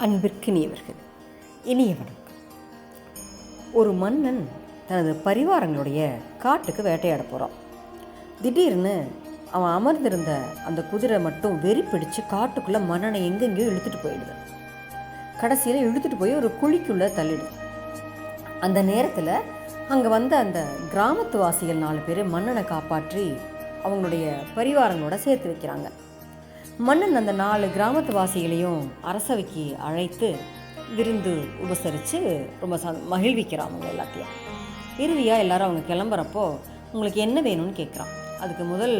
அன்பிற்கினியவர்கள், இனிய வணக்கம். ஒரு மன்னன் தனது பரிவாரங்களுடைய காட்டுக்கு வேட்டையாட போகிறான். திடீர்னு அவன் அமர்ந்திருந்த அந்த குதிரை மட்டும் வெறி பிடிச்சு காட்டுக்குள்ளே மன்னனை எங்கெங்கேயோ இழுத்துட்டு போயிடுது. கடைசியில் இழுத்துட்டு போய் ஒரு குழிக்குள்ளே தள்ளிடுது. அந்த நேரத்தில் அங்கே வந்த அந்த கிராமத்து வாசிகள் 4 பேர் மன்னனை காப்பாற்றி அவங்களுடைய பரிவாரங்களோட சேர்த்து வைக்கிறாங்க. மன்னன் அந்த 4 கிராமத்து வாசிகளையும் அரசவைக்கு அழைத்து விருந்து உபசரித்து ரொம்ப மகிழ்விக்கிறான் அவங்க எல்லாத்தையும். இறுதியாக எல்லாரும் அவங்க கிளம்புறப்போ உங்களுக்கு என்ன வேணும்னு கேட்குறான். அதுக்கு முதல்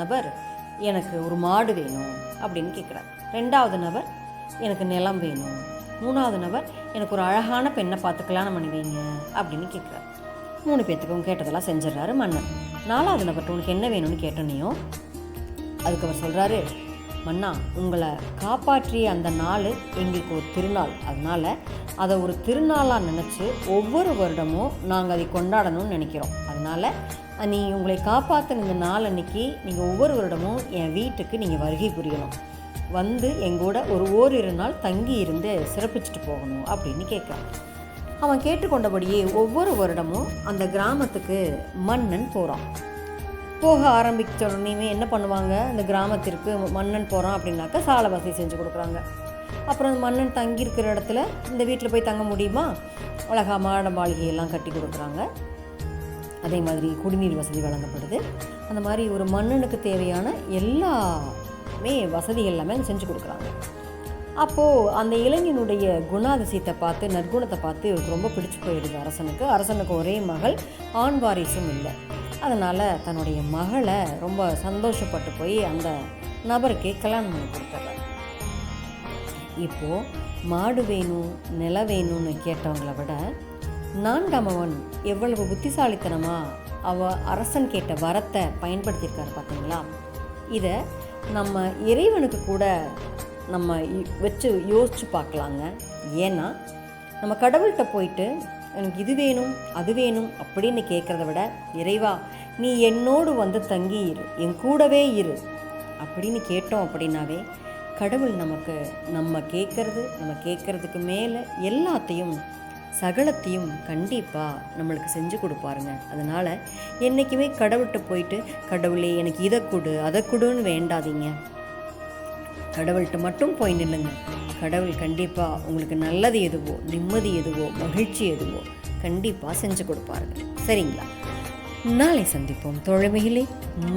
நபர் எனக்கு ஒரு மாடு வேணும் அப்படின்னு கேட்குறார். 2வது நபர் எனக்கு நிலம் வேணும். 3வது நபர் எனக்கு ஒரு அழகான பெண்ணை பார்த்து கல்யாணம் பண்ணி வைங்க அப்படின்னு கேட்குறாரு. 3 பேர்த்துக்கும் கேட்டதெல்லாம் செஞ்சிடறாரு மன்னன். 4வது நபர்கிட்ட உனக்கு என்ன வேணும்னு கேட்டோன்னையும் அதுக்கு அவர் சொல்கிறாரு, மன்னா, உங்களை காப்பாற்றிய அந்த நாள் எங்களுக்கு ஒரு திருநாள். அதனால் அதை ஒரு திருநாளாக நினச்சி ஒவ்வொரு வருடமும் நாங்கள் அதை கொண்டாடணும்னு நினைக்கிறோம். அதனால் உங்களை காப்பாற்றின இந்த நாள் அன்றைக்கி நீங்கள் ஒவ்வொரு வருடமும் என் வீட்டுக்கு நீங்கள் வருகை புரியணும், வந்து எங்கூட ஒரு ஓரிரு நாள் தங்கி இருந்து சிறப்பிச்சுட்டு போகணும் அப்படின்னு கேட்குறான். அவன் கேட்டுக்கொண்டபடியே ஒவ்வொரு வருடமும் அந்த கிராமத்துக்கு மன்னன் போகிறான். போக ஆரம்பித்த உடனே என்ன பண்ணுவாங்க, இந்த கிராமத்திற்கு மன்னன் போகிறான் அப்படின்னாக்கா சாலை வசதி செஞ்சு கொடுக்குறாங்க. அப்புறம் மன்னன் தங்கியிருக்கிற இடத்துல இந்த வீட்டில் போய் தங்க முடியுமா, அழகா மாட மாளிகையெல்லாம் கட்டி கொடுக்குறாங்க. அதே மாதிரி குடிநீர் வசதி வழங்கப்படுது. அந்த மாதிரி ஒரு மன்னனுக்கு தேவையான எல்லாமே வசதிகள் எல்லாமே செஞ்சு கொடுக்குறாங்க. அப்போது அந்த இளைஞனுடைய குணாதிசயத்தை பார்த்து, நற்குணத்தை பார்த்து இவருக்கு ரொம்ப பிடிச்சி போயிடுது அரசனுக்கு. அரசனுக்கு ஒரே மகள், ஆண் வாரிசும் இல்லை. அதனால் தன்னுடைய மகளை ரொம்ப சந்தோஷப்பட்டு போய் அந்த நபருக்கு கல்யாணம் பண்ணி கொடுத்துட்றாரு. இப்போது மாடு வேணும், நில வேணும்னு கேட்டவங்களை விட 4ஆமவன் எவ்வளவு புத்திசாலித்தனமாக அரசன் கேட்ட வரத்தை பயன்படுத்தியிருக்காரு பார்த்தீங்களா. இதை நம்ம இறைவனுக்கு கூட நம்ம வச்சு யோசித்து பார்க்கலாங்க. ஏன்னா நம்ம கடவுள்கிட்ட போயிட்டு எனக்கு இது வேணும் அது வேணும் அப்படின்னு கேட்குறத விட, இறைவா நீ என்னோடு வந்து தங்கி இரு, என் கூடவே இரு அப்படின்னு கேட்டோம் அப்படின்னாவே கடவுள் நமக்கு நம்ம கேட்குறதுக்கு மேலே எல்லாத்தையும் சகலத்தையும் கண்டிப்பாக நம்மளுக்கு செஞ்சு கொடுப்பாருங்க. அதனால் என்றைக்குமே கடவுள்கிட்ட போயிட்டு கடவுளே எனக்கு இதை கொடு அதை கொடுன்னு வேண்டாதீங்க. கடவுள்கிட்ட மட்டும் போய் நில்லுங்க. கடவுள் கண்டிப்பாக உங்களுக்கு நல்லது எதுவோ, நிம்மதி எதுவோ, மகிழ்ச்சி எதுவோ கண்டிப்பாக செஞ்சு கொடுப்பாருங்க. சரிங்களா? நாளை சந்திப்போம் தோழமையிலே.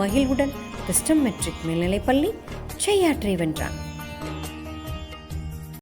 மகிழ்வுடன் கிறிஸ்டம் மெட்ரிக் மேல்நிலைப்பள்ளி, செய்யாற்றை வென்றான்.